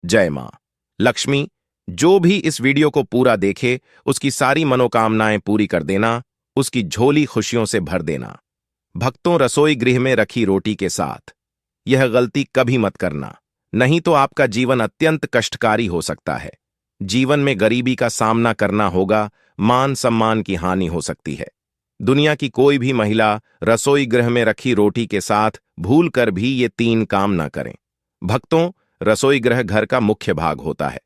जय मां लक्ष्मी। जो भी इस वीडियो को पूरा देखे उसकी सारी मनोकामनाएं पूरी कर देना, उसकी झोली खुशियों से भर देना। भक्तों, रसोई गृह में रखी रोटी के साथ यह गलती कभी मत करना, नहीं तो आपका जीवन अत्यंत कष्टकारी हो सकता है। जीवन में गरीबी का सामना करना होगा, मान सम्मान की हानि हो सकती है। दुनिया की कोई भी महिला रसोई गृह में रखी रोटी के साथ भूल कर भी ये 3 काम ना करें। भक्तों, रसोई गृह घर का मुख्य भाग होता है।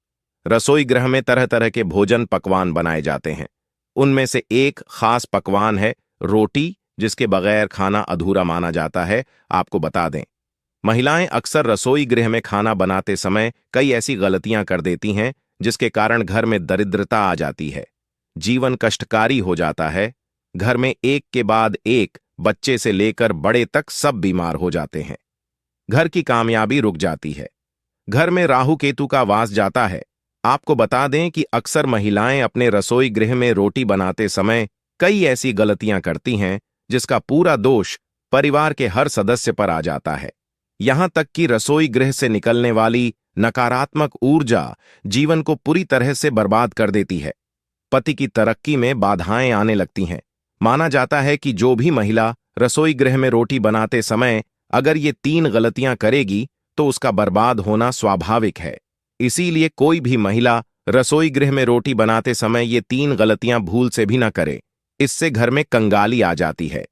रसोई गृह में तरह तरह के भोजन पकवान बनाए जाते हैं। उनमें से एक खास पकवान है रोटी, जिसके बगैर खाना अधूरा माना जाता है। आपको बता दें, महिलाएं अक्सर रसोई गृह में खाना बनाते समय कई ऐसी गलतियां कर देती हैं जिसके कारण घर में दरिद्रता आ जाती है, जीवन कष्टकारी हो जाता है। घर में एक के बाद एक, बच्चे से लेकर बड़े तक सब बीमार हो जाते हैं। घर की कामयाबी रुक जाती है। घर में राहु केतु का वास जाता है। आपको बता दें कि अक्सर महिलाएं अपने रसोई गृह में रोटी बनाते समय कई ऐसी गलतियां करती हैं जिसका पूरा दोष परिवार के हर सदस्य पर आ जाता है। यहां तक कि रसोई गृह से निकलने वाली नकारात्मक ऊर्जा जीवन को पूरी तरह से बर्बाद कर देती है। पति की तरक्की में बाधाएं आने लगती हैं। माना जाता है कि जो भी महिला रसोई गृह में रोटी बनाते समय अगर ये 3 गलतियां करेगी तो उसका बर्बाद होना स्वाभाविक है। इसीलिए कोई भी महिला रसोई गृह में रोटी बनाते समय ये 3 गलतियां भूल से भी ना करे, इससे घर में कंगाली आ जाती है।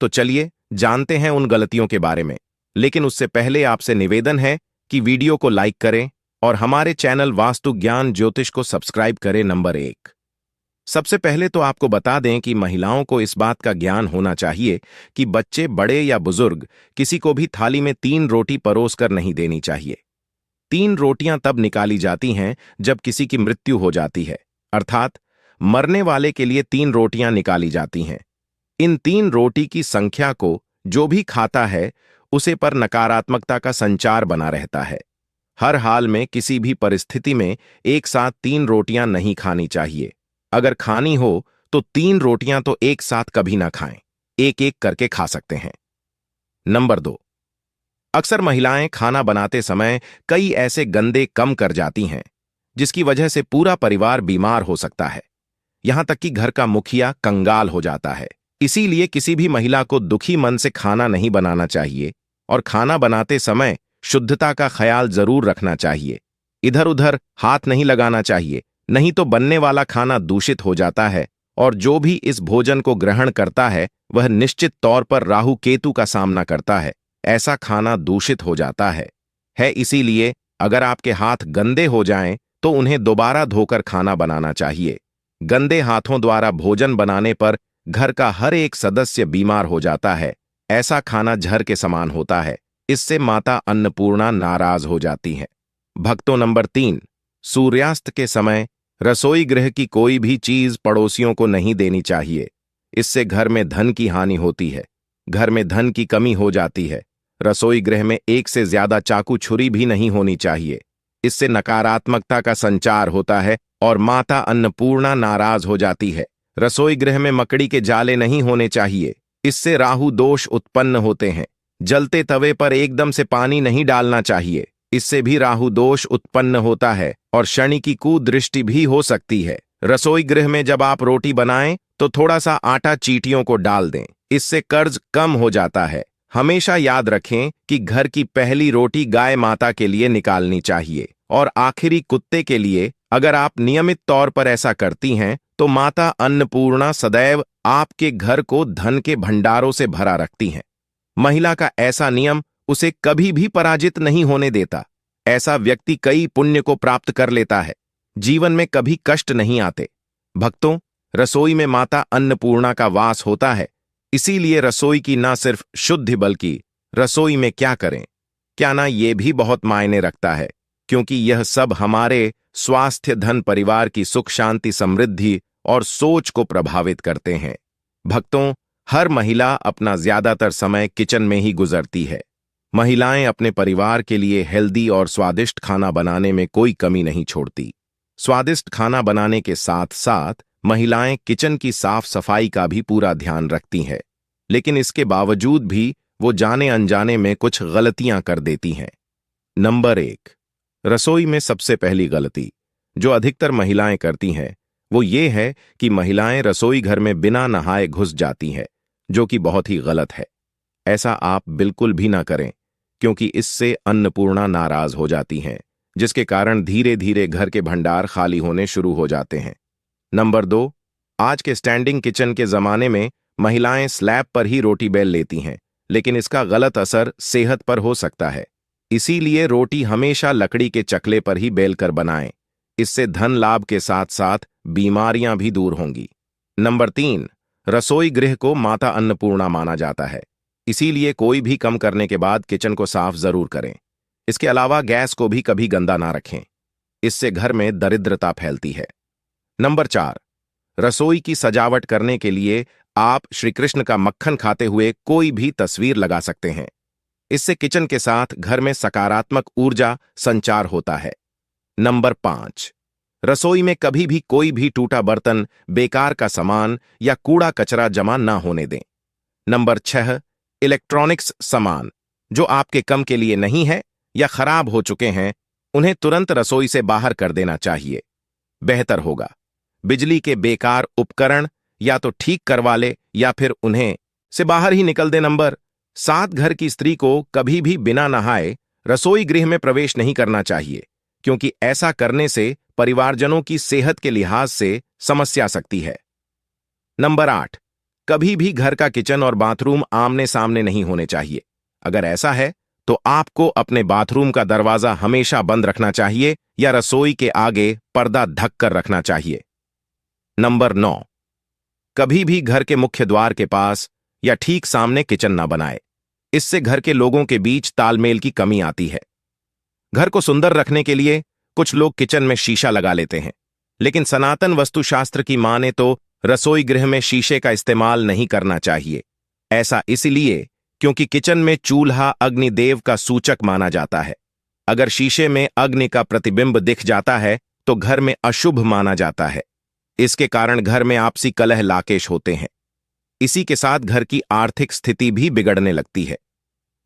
तो चलिए जानते हैं उन गलतियों के बारे में, लेकिन उससे पहले आपसे निवेदन है कि वीडियो को लाइक करें और हमारे चैनल वास्तु ज्ञान ज्योतिष को सब्सक्राइब करें। नंबर 1, सबसे पहले तो आपको बता दें कि महिलाओं को इस बात का ज्ञान होना चाहिए कि बच्चे, बड़े या बुजुर्ग, किसी को भी थाली में 3 रोटी परोस कर नहीं देनी चाहिए। 3 रोटियां तब निकाली जाती हैं जब किसी की मृत्यु हो जाती है, अर्थात मरने वाले के लिए 3 रोटियां निकाली जाती हैं। इन 3 रोटी की संख्या को जो भी खाता है उसे पर नकारात्मकता का संचार बना रहता है। हर हाल में, किसी भी परिस्थिति में एक साथ 3 रोटियां नहीं खानी चाहिए। अगर खानी हो तो 3 रोटियां तो एक साथ कभी ना खाएं, एक एक करके खा सकते हैं। नंबर 2, अक्सर महिलाएं खाना बनाते समय कई ऐसे गंदे कम कर जाती हैं जिसकी वजह से पूरा परिवार बीमार हो सकता है। यहां तक कि घर का मुखिया कंगाल हो जाता है। इसीलिए किसी भी महिला को दुखी मन से खाना नहीं बनाना चाहिए और खाना बनाते समय शुद्धता का ख्याल जरूर रखना चाहिए। इधर उधर हाथ नहीं लगाना चाहिए, नहीं तो बनने वाला खाना दूषित हो जाता है और जो भी इस भोजन को ग्रहण करता है वह निश्चित तौर पर राहु केतु का सामना करता है। ऐसा खाना दूषित हो जाता है। इसीलिए अगर आपके हाथ गंदे हो जाएं तो उन्हें दोबारा धोकर खाना बनाना चाहिए। गंदे हाथों द्वारा भोजन बनाने पर घर का हर एक सदस्य बीमार हो जाता है। ऐसा खाना जहर के समान होता है। इससे माता अन्नपूर्णा नाराज हो जाती है। भक्तों, नंबर 3, सूर्यास्त के समय रसोई गृह की कोई भी चीज पड़ोसियों को नहीं देनी चाहिए। इससे घर में धन की हानि होती है, घर में धन की कमी हो जाती है। रसोई गृह में एक से ज्यादा चाकू छुरी भी नहीं होनी चाहिए। इससे नकारात्मकता का संचार होता है और माता अन्नपूर्णा नाराज हो जाती है। रसोई गृह में मकड़ी के जाले नहीं होने चाहिए, इससे राहु दोष उत्पन्न होते हैं। जलते तवे पर एकदम से पानी नहीं डालना चाहिए, इससे भी राहु दोष उत्पन्न होता है और शनि की कुदृष्टि भी हो सकती है। रसोई गृह में जब आप रोटी बनाएं तो थोड़ा सा आटा चींटियों को डाल दें, इससे कर्ज कम हो जाता है। हमेशा याद रखें कि घर की पहली रोटी गाय माता के लिए निकालनी चाहिए और आखिरी कुत्ते के लिए। अगर आप नियमित तौर पर ऐसा करती हैं तो माता अन्नपूर्णा सदैव आपके घर को धन के भंडारों से भरा रखती हैं। महिला का ऐसा नियम उसे कभी भी पराजित नहीं होने देता। ऐसा व्यक्ति कई पुण्य को प्राप्त कर लेता है, जीवन में कभी कष्ट नहीं आते। भक्तों, रसोई में माता अन्नपूर्णा का वास होता है। इसीलिए रसोई की ना सिर्फ शुद्धि बल्कि रसोई में क्या करें, क्या ना, ये भी बहुत मायने रखता है, क्योंकि यह सब हमारे स्वास्थ्य, धन, परिवार की सुख शांति, समृद्धि और सोच को प्रभावित करते हैं। भक्तों, हर महिला अपना ज्यादातर समय किचन में ही गुजरती है। महिलाएं अपने परिवार के लिए हेल्दी और स्वादिष्ट खाना बनाने में कोई कमी नहीं छोड़ती। स्वादिष्ट खाना बनाने के साथ साथ महिलाएं किचन की साफ सफाई का भी पूरा ध्यान रखती हैं, लेकिन इसके बावजूद भी वो जाने अनजाने में कुछ गलतियां कर देती हैं। नंबर 1, रसोई में सबसे पहली गलती जो अधिकतर महिलाएं करती हैं वो ये है कि महिलाएं रसोई घर में बिना नहाए घुस जाती हैं, जो कि बहुत ही गलत है। ऐसा आप बिल्कुल भी ना करें, क्योंकि इससे अन्नपूर्णा नाराज हो जाती हैं, जिसके कारण धीरे धीरे घर के भंडार खाली होने शुरू हो जाते हैं। नंबर 2, आज के स्टैंडिंग किचन के जमाने में महिलाएं स्लैब पर ही रोटी बेल लेती हैं, लेकिन इसका गलत असर सेहत पर हो सकता है। इसीलिए रोटी हमेशा लकड़ी के चकले पर ही बेलकर बनाएं। इससे धन लाभ के साथ साथ बीमारियां भी दूर होंगी। नंबर 3, रसोई गृह को माता अन्नपूर्णा माना जाता है। इसीलिए कोई भी काम करने के बाद किचन को साफ जरूर करें। इसके अलावा गैस को भी कभी गंदा ना रखें, इससे घर में दरिद्रता फैलती है। नंबर 4, रसोई की सजावट करने के लिए आप श्री कृष्ण का मक्खन खाते हुए कोई भी तस्वीर लगा सकते हैं। इससे किचन के साथ घर में सकारात्मक ऊर्जा संचार होता है। नंबर 5, रसोई में कभी भी कोई भी टूटा बर्तन, बेकार का सामान या कूड़ा कचरा जमा ना होने दें। नंबर 6, इलेक्ट्रॉनिक्स सामान जो आपके काम के लिए नहीं है या खराब हो चुके हैं, उन्हें तुरंत रसोई से बाहर कर देना चाहिए। बेहतर होगा बिजली के बेकार उपकरण या तो ठीक करवा ले या फिर उन्हें से बाहर ही निकल दे। नंबर 7, घर की स्त्री को कभी भी बिना नहाए रसोई गृह में प्रवेश नहीं करना चाहिए, क्योंकि ऐसा करने से परिवारजनों की सेहत के लिहाज से समस्या आ सकती है। नंबर 8, कभी भी घर का किचन और बाथरूम आमने सामने नहीं होने चाहिए। अगर ऐसा है तो आपको अपने बाथरूम का दरवाजा हमेशा बंद रखना चाहिए या रसोई के आगे पर्दा ढक कर रखना चाहिए। नंबर 9, कभी भी घर के मुख्य द्वार के पास या ठीक सामने किचन ना बनाए। इससे घर के लोगों के बीच तालमेल की कमी आती है। घर को सुंदर रखने के लिए कुछ लोग किचन में शीशा लगा लेते हैं, लेकिन सनातन वास्तुशास्त्र की माने तो रसोई गृह में शीशे का इस्तेमाल नहीं करना चाहिए। ऐसा इसलिए क्योंकि किचन में चूल्हा अग्निदेव का सूचक माना जाता है। अगर शीशे में अग्नि का प्रतिबिंब दिख जाता है तो घर में अशुभ माना जाता है। इसके कारण घर में आपसी कलह लाकेश होते हैं। इसी के साथ घर की आर्थिक स्थिति भी बिगड़ने लगती है।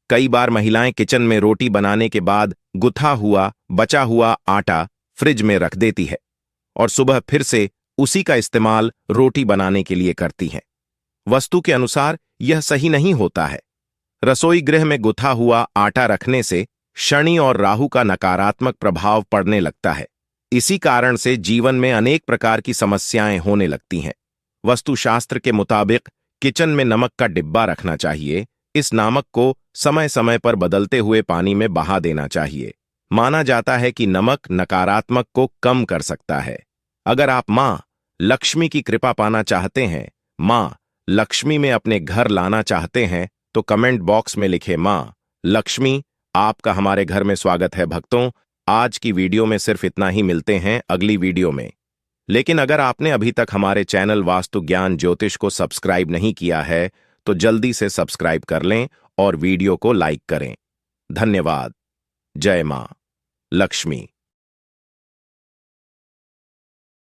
कई बार महिलाएं किचन में रोटी बनाने के बाद गुथा हुआ बचा हुआ आटा फ्रिज में रख देती है और सुबह फिर से उसी का इस्तेमाल रोटी बनाने के लिए करती हैं। वस्तु के अनुसार यह सही नहीं होता है। रसोई गृह में गुथा हुआ आटा रखने से शनि और राहु का नकारात्मक प्रभाव पड़ने लगता है। इसी कारण से जीवन में अनेक प्रकार की समस्याएं होने लगती हैं। वास्तुशास्त्र के मुताबिक किचन में नमक का डिब्बा रखना चाहिए। इस नमक को समय समय पर बदलते हुए पानी में बहा देना चाहिए। माना जाता है कि नमक नकारात्मक को कम कर सकता है। अगर आप मां लक्ष्मी की कृपा पाना चाहते हैं, मां लक्ष्मी में अपने घर लाना चाहते हैं, तो कमेंट बॉक्स में लिखे मां लक्ष्मी, आपका हमारे घर में स्वागत है। भक्तों, आज की वीडियो में सिर्फ इतना ही। मिलते हैं अगली वीडियो में। लेकिन अगर आपने अभी तक हमारे चैनल वास्तु ज्ञान ज्योतिष को सब्सक्राइब नहीं किया है तो जल्दी से सब्सक्राइब कर लें और वीडियो को लाइक करें। धन्यवाद। जय मां लक्ष्मी।